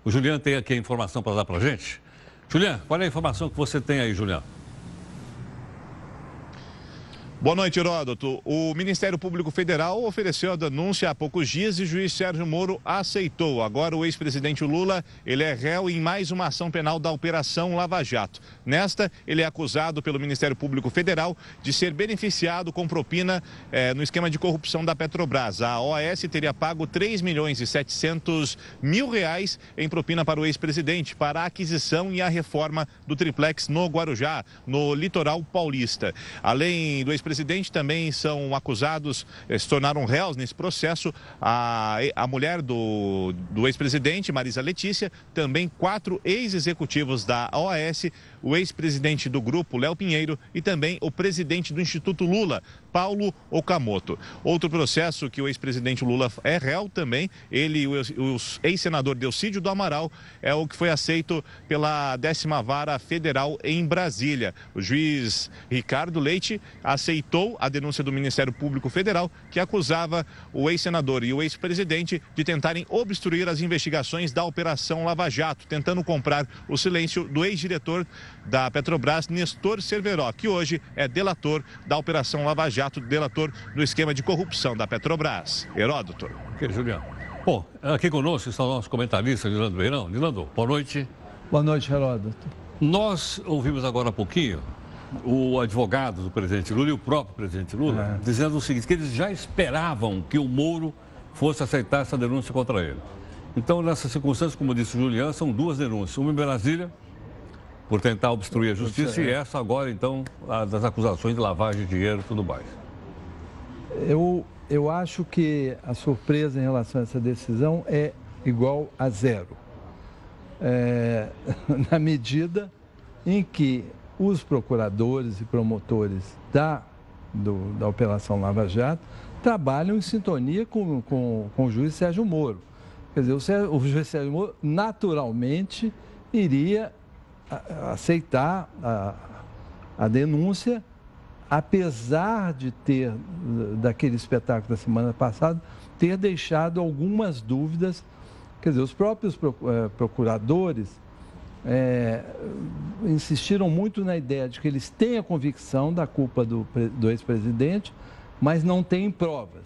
O Juliano tem aqui a informação para dar para a gente. Juliano, qual é a informação que você tem aí, Juliano? Boa noite, Heródoto. O Ministério Público Federal ofereceu a denúncia há poucos dias e o juiz Sérgio Moro aceitou. Agora o ex-presidente Lula, ele é réu em mais uma ação penal da Operação Lava Jato. Nesta, ele é acusado pelo Ministério Público Federal de ser beneficiado com propina no esquema de corrupção da Petrobras. A OAS teria pago 3.700.000 reais em propina para o ex-presidente para a aquisição e a reforma do triplex no Guarujá, no litoral paulista. Além do ex-presidente, também são acusados, se tornaram réus nesse processo, a mulher do ex-presidente, Marisa Letícia, também 4 ex-executivos da OAS, o ex-presidente do grupo, Léo Pinheiro, e também o presidente do Instituto Lula, Paulo Okamoto. Outro processo que o ex-presidente Lula é réu também, ele e o ex-senador Delcídio do Amaral, é o que foi aceito pela 10ª Vara Federal em Brasília. O juiz Ricardo Leite aceitou a denúncia do Ministério Público Federal, que acusava o ex-senador e o ex-presidente de tentarem obstruir as investigações da Operação Lava Jato, tentando comprar o silêncio do ex-diretor da Petrobras, Nestor Cerveró, que hoje é delator da Operação Lava Jato, delator do esquema de corrupção da Petrobras. Heródoto. Ok, Juliano. Bom, aqui conosco está o nosso comentarista, Nilando Beirão. Nilando, boa noite. Boa noite, Heródoto. Nós ouvimos agora há pouquinho o advogado do presidente Lula e o próprio presidente Lula dizendo o seguinte, que eles já esperavam que o Moro fosse aceitar essa denúncia contra ele. Então, nessas circunstâncias, como disse o Juliano, são 2 denúncias. Uma em Brasília, por tentar obstruir a justiça, e essa agora, então, das acusações de lavagem de dinheiro e tudo mais. Eu acho que a surpresa em relação a essa decisão é igual a 0. Na medida em que os procuradores e promotores da Operação Lava Jato trabalham em sintonia com o juiz Sérgio Moro. Quer dizer, o juiz Sérgio Moro naturalmente iria aceitar a denúncia, apesar de ter, daquele espetáculo da semana passada, ter deixado algumas dúvidas. Quer dizer, os próprios procuradores insistiram muito na ideia de que eles têm a convicção da culpa do ex-presidente, mas não têm provas,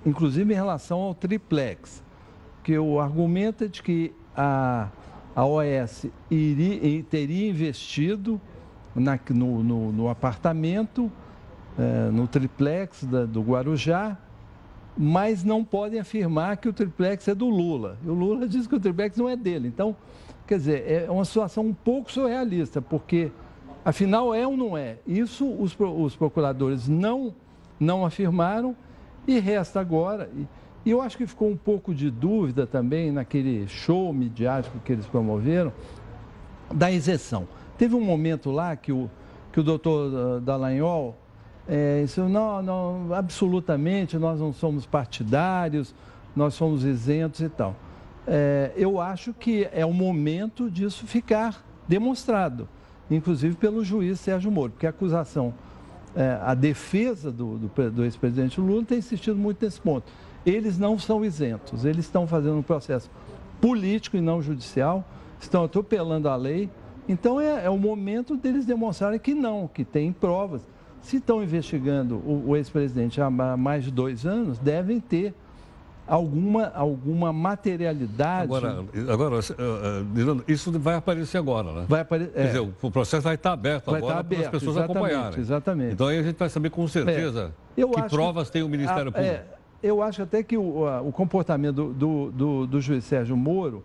inclusive em relação ao triplex, que o argumento é de que a OAS teria investido no apartamento, no triplex do Guarujá, mas não podem afirmar que o triplex é do Lula. E o Lula diz que o triplex não é dele. Então, quer dizer, é uma situação um pouco surrealista, porque, afinal, é ou não é? Isso os procuradores não afirmaram e resta agora. E eu acho que ficou um pouco de dúvida também naquele show midiático que eles promoveram, da isenção. Teve um momento lá que o doutor Dallagnol disse, não, absolutamente, nós não somos partidários, nós somos isentos e tal. Eu acho que é o momento disso ficar demonstrado, inclusive pelo juiz Sérgio Moro, porque a acusação, a defesa do ex-presidente Lula tem insistido muito nesse ponto. Eles não são isentos, eles estão fazendo um processo político e não judicial, estão atropelando a lei, então é o momento deles demonstrarem que não, que tem provas. Se estão investigando o ex-presidente há mais de 2 anos, devem ter alguma materialidade. Agora, isso vai aparecer agora, né? Vai aparecer. Quer dizer, o processo vai estar aberto agora para as pessoas acompanharem. Exatamente. Então aí a gente vai saber com certeza que provas tem o Ministério Público. Eu acho até que o comportamento do juiz Sérgio Moro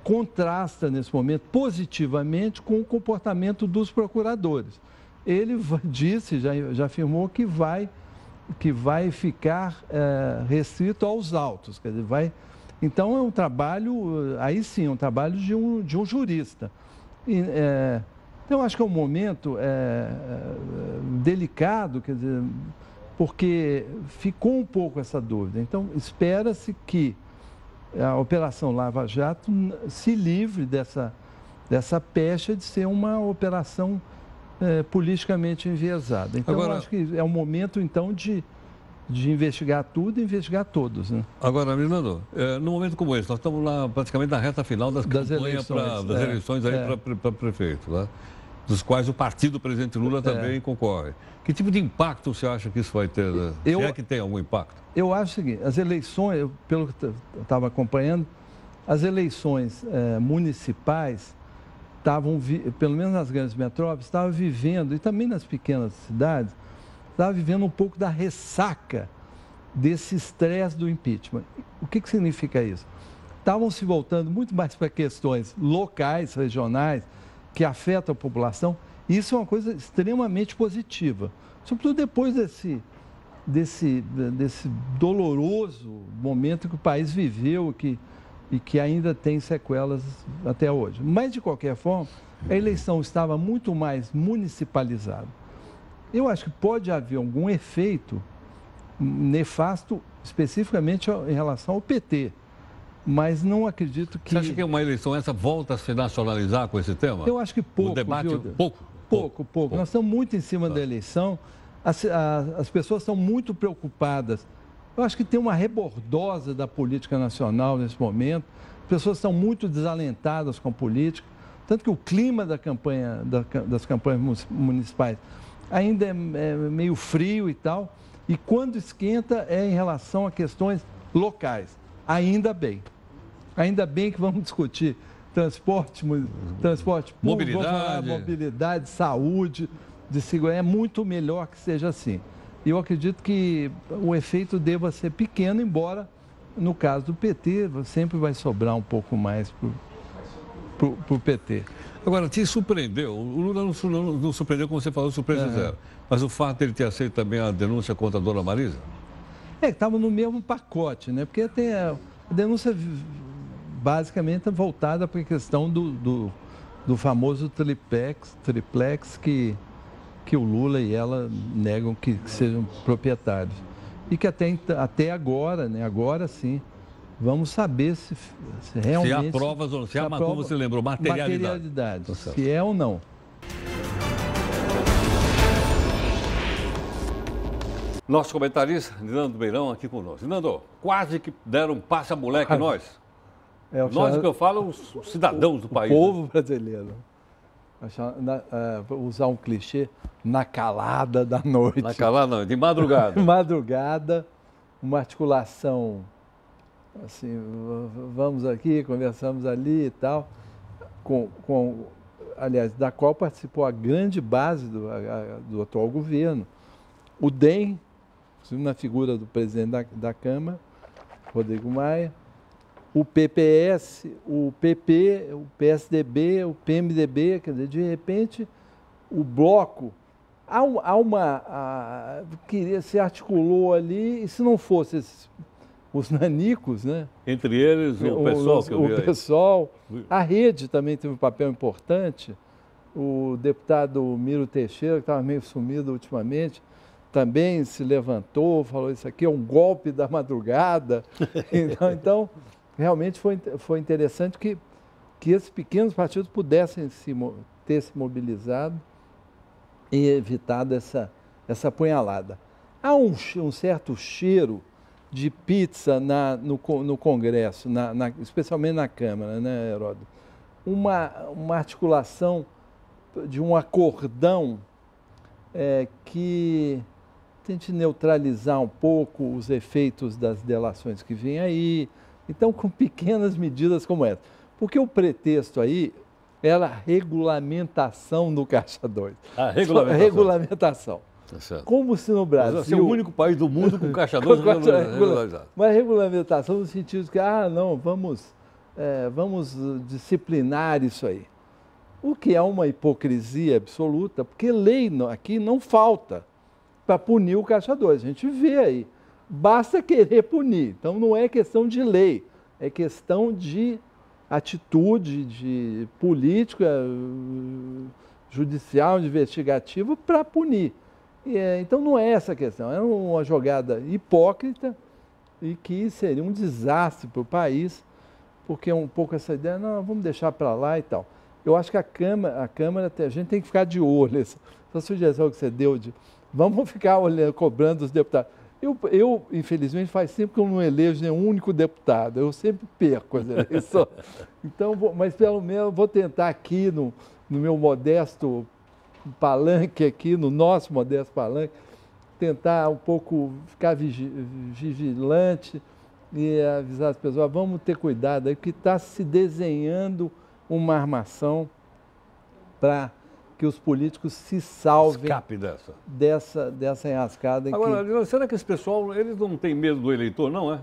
contrasta nesse momento positivamente com o comportamento dos procuradores. Ele disse, já afirmou que vai ficar restrito aos autos, quer dizer, então é um trabalho, aí sim, é um trabalho de um jurista. Eu acho que é um momento delicado, quer dizer, porque ficou um pouco essa dúvida. Então, espera-se que a Operação Lava Jato se livre dessa pecha de ser uma operação politicamente enviesada. Então, eu acho que é o momento, então, de de investigar tudo e investigar todos, né? Agora, Fernando, num momento como esse, nós estamos lá praticamente na reta final das campanhas das eleições para prefeito, né? Dos quais o partido do presidente Lula também concorre. Que tipo de impacto você acha que isso vai ter? Né? Se é que tem algum impacto? Eu acho o seguinte, as eleições, pelo que eu estava acompanhando, as eleições municipais estavam, pelo menos nas grandes metrópoles, estavam vivendo, e também nas pequenas cidades, estavam vivendo um pouco da ressaca desse estresse do impeachment. O que significa isso? Estavam se voltando muito mais para questões locais, regionais, que afetam a população. Isso é uma coisa extremamente positiva, sobretudo depois desse doloroso momento que o país viveu e que ainda tem sequelas até hoje. Mas, de qualquer forma, a eleição estava muito mais municipalizada. Eu acho que pode haver algum efeito nefasto, especificamente em relação ao PT, mas não acredito que... Você acha que uma eleição essa volta a se nacionalizar com esse tema? Eu acho que pouco. O debate, viu? Pouco. Nós estamos muito em cima da eleição, as pessoas estão muito preocupadas. Eu acho que tem uma rebordosa da política nacional nesse momento, as pessoas estão muito desalentadas com a política, tanto que o clima da campanha, das campanhas municipais ainda é meio frio e tal, e quando esquenta é em relação a questões locais. Ainda bem que vamos discutir transporte público, mobilidade, saúde, de segurança. É muito melhor que seja assim. E eu acredito que o efeito deva ser pequeno, embora no caso do PT sempre vai sobrar um pouco mais para o PT. Agora, te surpreendeu, o Lula não surpreendeu, como você falou, surpresa zero, mas o fato de ele ter aceito também a denúncia contra a dona Marisa? Estava no mesmo pacote, né? Porque tem a denúncia basicamente voltada para a questão do famoso triplex que o Lula e ela negam que sejam proprietários. E que até agora, né? Agora sim, vamos saber se realmente... Se há provas ou não, se há, como você lembrou, materialidade. Se é ou não. Nosso comentarista, Nando Beirão, aqui conosco. Nando, quase que deram um passe-a-moleque nós. Nós, que eu falo, os cidadãos do país. O povo brasileiro. Usar um clichê, na calada da noite. Na calada não, de madrugada. Madrugada, uma articulação, assim, vamos aqui, conversamos ali e tal, aliás, da qual participou a grande base do atual governo. O DEM, na figura do presidente da Câmara, Rodrigo Maia, o PPS, o PP, o PSDB, o PMDB, quer dizer, de repente, o bloco, que se articulou ali, e se não fosse os nanicos, né? Entre eles, o pessoal que eu vi aí. O pessoal, a rede também teve um papel importante, o deputado Miro Teixeira, que estava meio sumido ultimamente, também se levantou, falou isso aqui é um golpe da madrugada. Então realmente foi interessante que esses pequenos partidos pudessem ter se mobilizado e evitado essa apunhalada. Há um certo cheiro de pizza no Congresso, especialmente na Câmara, né, Heródoto? Uma articulação de um acordão que tente neutralizar um pouco os efeitos das delações que vêm aí. Então, com pequenas medidas como essa. Porque o pretexto aí era a regulamentação do Caixa 2. A regulamentação. Regulamentação. Tá certo. Como se no Brasil... Mas é o único país do mundo com Caixa 2 regularizado. Mas regulamentação no sentido de que, não, vamos disciplinar isso aí. O que é uma hipocrisia absoluta, porque lei aqui não falta para punir o Caixa 2. A gente vê aí. Basta querer punir. Então, não é questão de lei, é questão de atitude de política, judicial, investigativa para punir. Então, não é essa a questão. É uma jogada hipócrita e que seria um desastre para o país, porque é um pouco essa ideia, não, vamos deixar para lá e tal. Eu acho que a Câmara, a gente tem que ficar de olho. Essa sugestão que você deu de vamos ficar olhando, cobrando os deputados. Eu, infelizmente, faz tempo que eu não elejo nenhum único deputado. Eu sempre perco as eleições. Então, mas pelo menos vou tentar aqui no meu modesto palanque aqui, no nosso modesto palanque, tentar um pouco ficar vigilante e avisar as pessoas, vamos ter cuidado aí, porque está se desenhando uma armação para que os políticos se salvem. Escape dessa enrascada. Agora, será que esse pessoal, eles não têm medo do eleitor, não é?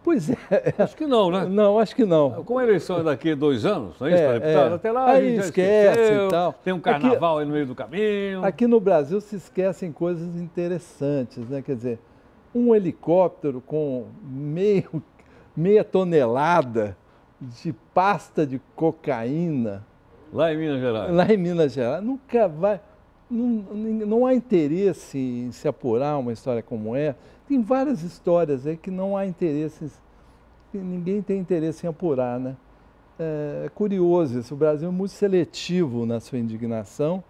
Pois é. Acho que não, né? Não, acho que não. Como a eleição é daqui a 2 anos, não é isso, para deputado? Até lá aí a gente já esquece esqueceu, e tal. tem um carnaval aí no meio do caminho. Aqui no Brasil se esquecem coisas interessantes, né? Quer dizer, um helicóptero com meia tonelada de pasta de cocaína. Lá em Minas Gerais. Lá em Minas Gerais. Nunca vai. Não há interesse em se apurar uma história como essa. Tem várias histórias aí que não há interesse, que ninguém tem interesse em apurar, né? É curioso isso. O Brasil é muito seletivo na sua indignação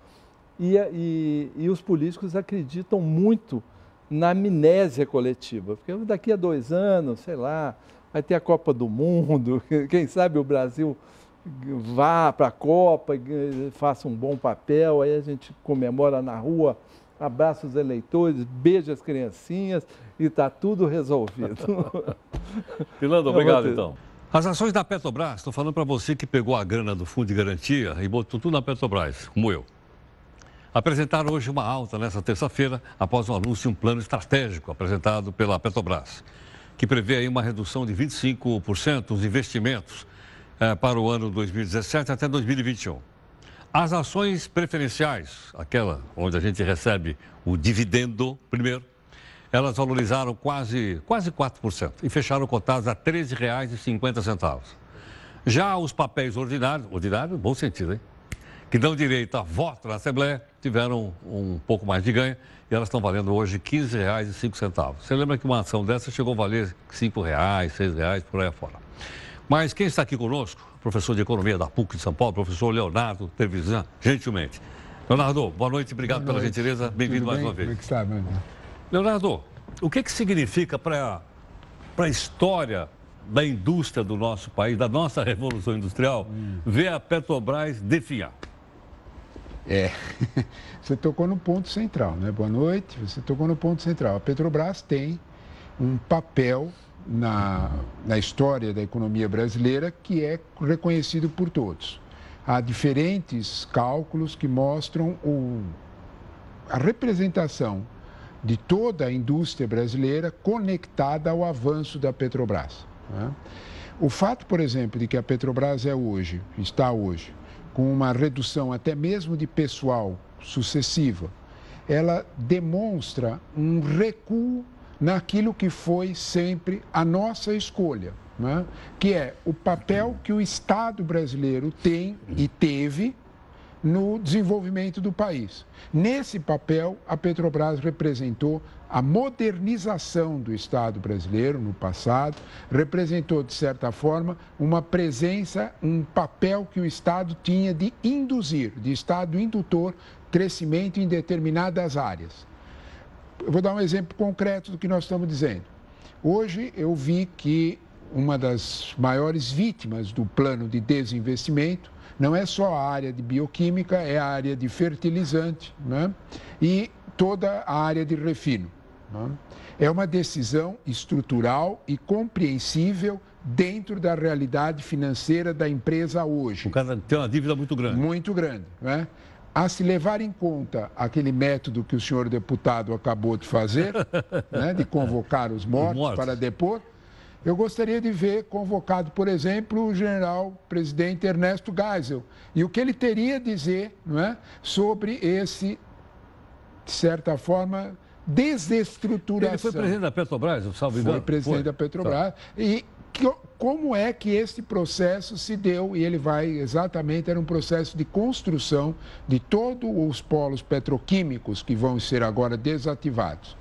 e os políticos acreditam muito na amnésia coletiva. Porque daqui a 2 anos, sei lá, vai ter a Copa do Mundo, quem sabe o Brasil vá para a Copa e faça um bom papel, aí a gente comemora na rua, abraça os eleitores, beija as criancinhas e está tudo resolvido. Pilando, obrigado então. As ações da Petrobras, estou falando para você que pegou a grana do Fundo de Garantia e botou tudo na Petrobras, como eu. Apresentaram hoje uma alta nessa terça-feira, após o anúncio de um plano estratégico apresentado pela Petrobras, que prevê aí uma redução de 25% dos investimentos para o ano 2017 até 2021. As ações preferenciais, aquela onde a gente recebe o dividendo primeiro, elas valorizaram quase 4% e fecharam cotadas a R$ 13,50. Já os papéis ordinários, bom sentido, hein? Que dão direito a voto na Assembleia, tiveram um pouco mais de ganho e elas estão valendo hoje R$ 15,05. Você lembra que uma ação dessa chegou a valer R$ 5, R$ 6, por aí afora. Mas quem está aqui conosco, professor de Economia da PUC de São Paulo, professor Leonardo Trevisan, gentilmente. Leonardo, boa noite, obrigado pela gentileza, bem-vindo mais uma vez. Como é que está, meu irmão? Leonardo, o que significa para a história da indústria do nosso país, da nossa revolução industrial, ver a Petrobras definhar? Você tocou no ponto central, né? Boa noite, você tocou no ponto central. A Petrobras tem um papel na história da economia brasileira que é reconhecido por todos. Há diferentes cálculos que mostram a representação de toda a indústria brasileira conectada ao avanço da Petrobras, né? O fato, por exemplo, de que a Petrobras está hoje, com uma redução até mesmo de pessoal sucessiva, ela demonstra um recuo naquilo que foi sempre a nossa escolha, né? Que é o papel que o Estado brasileiro tem e teve no desenvolvimento do país. Nesse papel, a Petrobras representou a modernização do Estado brasileiro no passado, representou, de certa forma, uma presença, um papel que o Estado tinha de induzir, de Estado indutor, crescimento em determinadas áreas. Eu vou dar um exemplo concreto do que nós estamos dizendo. Hoje eu vi que uma das maiores vítimas do plano de desinvestimento não é só a área de bioquímica, é a área de fertilizante, né? E toda a área de refino, né? É uma decisão estrutural e compreensível dentro da realidade financeira da empresa hoje. O cara tem uma dívida muito grande. Muito grande, né? A se levar em conta aquele método que o senhor deputado acabou de fazer, né, de convocar os mortos para depor, eu gostaria de ver convocado, por exemplo, o general-presidente Ernesto Geisel. E o que ele teria a dizer, não é, sobre esse, de certa forma, desestruturação. Ele foi presidente da Petrobras, eu salvo engano? Foi presidente da Petrobras. Tá. E como é que esse processo se deu? E ele vai exatamente, era um processo de construção de todos os polos petroquímicos que vão ser agora desativados.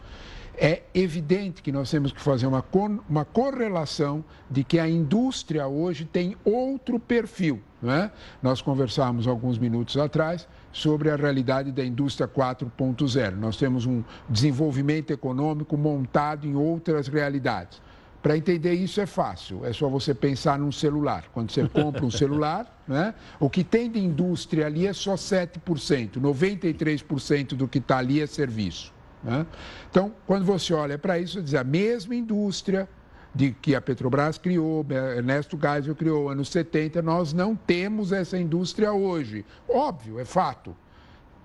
É evidente que nós temos que fazer uma correlação de que a indústria hoje tem outro perfil, não é? Nós conversávamos alguns minutos atrás sobre a realidade da indústria 4.0. Nós temos um desenvolvimento econômico montado em outras realidades. Para entender isso é fácil, é só você pensar num celular. Quando você compra um celular, né, o que tem de indústria ali é só 7%, 93% do que está ali é serviço. Né? Então, quando você olha para isso, diz a mesma indústria que a Petrobras criou, Ernesto Geisel criou, anos 70, nós não temos essa indústria hoje. Óbvio, é fato.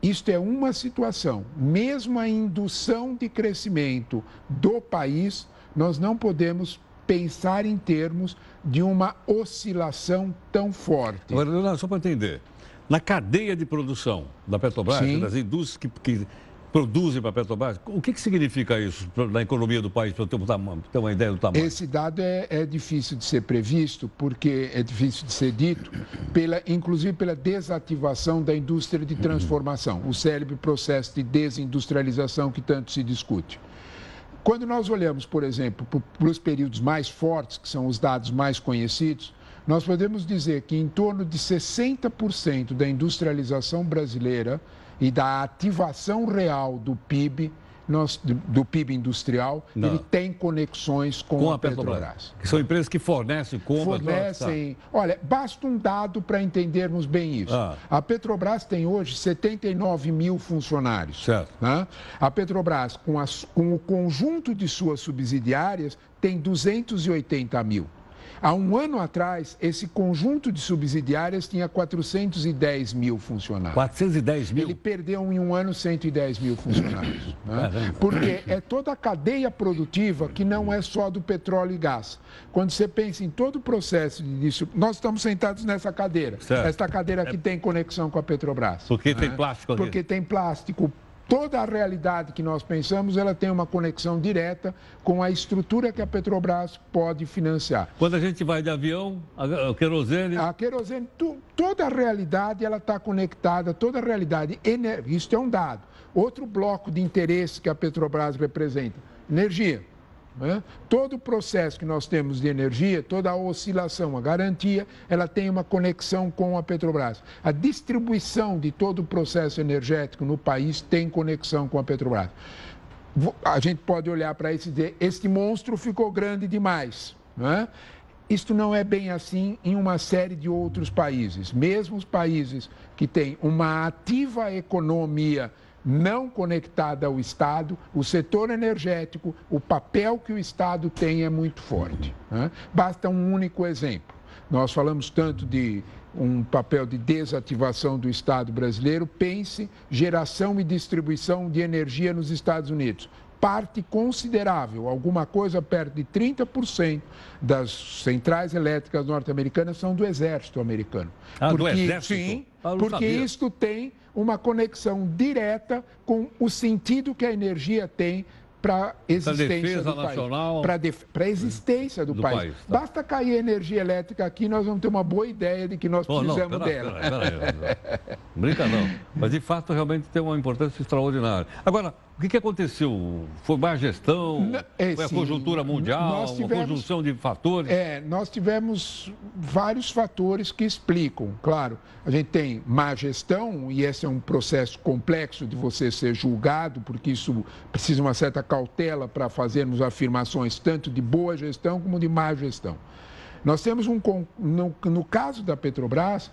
Isto é uma situação. Mesmo a indução de crescimento do país, nós não podemos pensar em termos de uma oscilação tão forte. Agora, Leonardo, só para entender, na cadeia de produção da Petrobras, das indústrias que produzem para a Petrobras, o que significa isso na economia do país, para eu ter uma ideia do tamanho? Esse dado é difícil de ser previsto, porque é difícil de ser dito, inclusive pela desativação da indústria de transformação, o célebre processo de desindustrialização que tanto se discute. Quando nós olhamos, por exemplo, para os períodos mais fortes, que são os dados mais conhecidos, nós podemos dizer que em torno de 60% da industrialização brasileira e da ativação real do PIB, do PIB industrial, ele tem conexões com a Petrobras. Que são empresas que fornecem, compram... Olha, basta um dado para entendermos bem isso. A Petrobras tem hoje 79 mil funcionários. Certo. Né? A Petrobras, com o conjunto de suas subsidiárias, tem 280 mil. Há um ano atrás, esse conjunto de subsidiárias tinha 410 mil funcionários. 410 mil? Ele perdeu em um ano 110 mil funcionários. Né? Porque é toda a cadeia produtiva que não é só do petróleo e gás. Quando você pensa em todo o processo disso, nós estamos sentados nessa cadeira. Certo. Esta cadeira aqui tem conexão com a Petrobras. Porque tem plástico aqui. Porque tem plástico. Toda a realidade que nós pensamos, ela tem uma conexão direta com a estrutura que a Petrobras pode financiar. Quando a gente vai de avião, a querosene... A querosene, toda a realidade, ela está conectada, toda a realidade, isso é um dado. Outro bloco de interesse que a Petrobras representa, energia. Né? Todo o processo que nós temos de energia, toda a oscilação, a garantia, ela tem uma conexão com a Petrobras. A distribuição de todo o processo energético no país tem conexão com a Petrobras. A gente pode olhar para isso e dizer, este monstro ficou grande demais. Né? Isto não é bem assim em uma série de outros países. Mesmo os países que têm uma ativa economia não conectada ao Estado, o setor energético, o papel que o Estado tem é muito forte. Né? Basta um único exemplo. Nós falamos tanto de um papel de desativação do Estado brasileiro, pense geração e distribuição de energia nos Estados Unidos. Parte considerável, alguma coisa perto de 30% das centrais elétricas norte-americanas são do Exército americano. Do Exército? Sim, porque isto tem uma conexão direta com o sentido que a energia tem para a existência do país. Para a existência do país. Tá. Basta cair energia elétrica aqui, nós vamos ter uma boa ideia de que nós precisamos dela. Brinca não. Mas, de fato, realmente tem uma importância extraordinária. Agora, o que aconteceu? Foi má gestão? Foi a conjuntura mundial? Uma conjunção de fatores? Nós tivemos vários fatores que explicam. Claro, a gente tem má gestão, e esse é um processo complexo de você ser julgado, porque isso precisa de uma certa cautela para fazermos afirmações tanto de boa gestão como de má gestão. Nós temos no caso da Petrobras,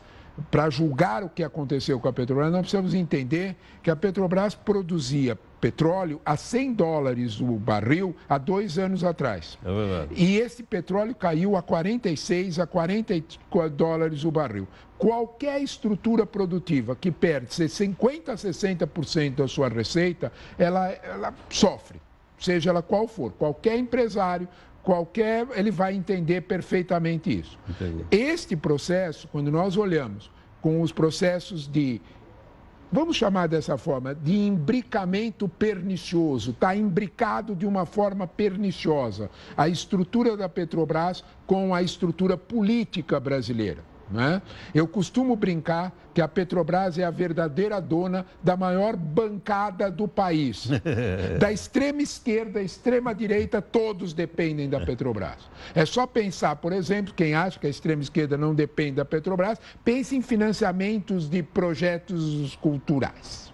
para julgar o que aconteceu com a Petrobras, nós precisamos entender que a Petrobras produzia petróleo a $100 o barril há 2 anos atrás. É verdade. E esse petróleo caiu a 46, a $40 o barril. Qualquer estrutura produtiva que perde 50% a 60% da sua receita, ela sofre, seja ela qual for. Qualquer empresário, ele vai entender perfeitamente isso. Entendi. Este processo, quando nós olhamos com os processos vamos chamar dessa forma, de imbricamento pernicioso, está imbricado de uma forma perniciosa a estrutura da Petrobras com a estrutura política brasileira. né? Eu costumo brincar que a Petrobras é a verdadeira dona da maior bancada do país. Da extrema esquerda à extrema direita, todos dependem da Petrobras. É só pensar, por exemplo, quem acha que a extrema esquerda não depende da Petrobras, pense em financiamentos de projetos culturais.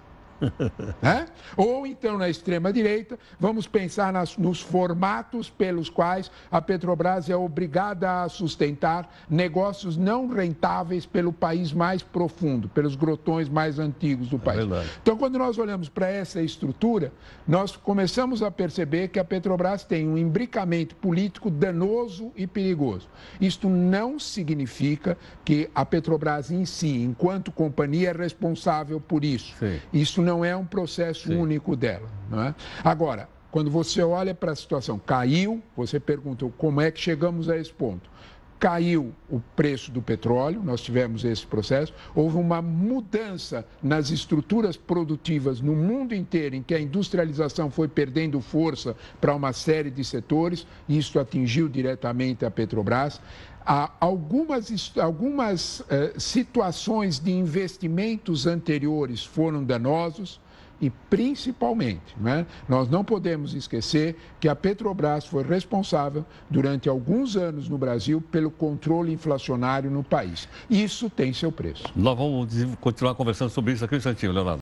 Né? Ou então na extrema-direita, vamos pensar nos formatos pelos quais a Petrobras é obrigada a sustentar negócios não rentáveis pelo país mais profundo, pelos grotões mais antigos do país. Então, quando nós olhamos para essa estrutura, nós começamos a perceber que a Petrobras tem um imbricamento político danoso e perigoso. Isto não significa que a Petrobras em si, enquanto companhia, é responsável por isso. Sim. Isso não é um processo único dela, não é? Agora, quando você olha para a situação, caiu, você pergunta como é que chegamos a esse ponto. Caiu o preço do petróleo, nós tivemos esse processo, houve uma mudança nas estruturas produtivas no mundo inteiro, em que a industrialização foi perdendo força para uma série de setores, e isso atingiu diretamente a Petrobras. Algumas situações de investimentos anteriores foram danosos e, principalmente, né, nós não podemos esquecer que a Petrobras foi responsável, durante alguns anos no Brasil, pelo controle inflacionário no país. Isso tem seu preço. Nós vamos continuar conversando sobre isso aqui um instantinho, Leonardo.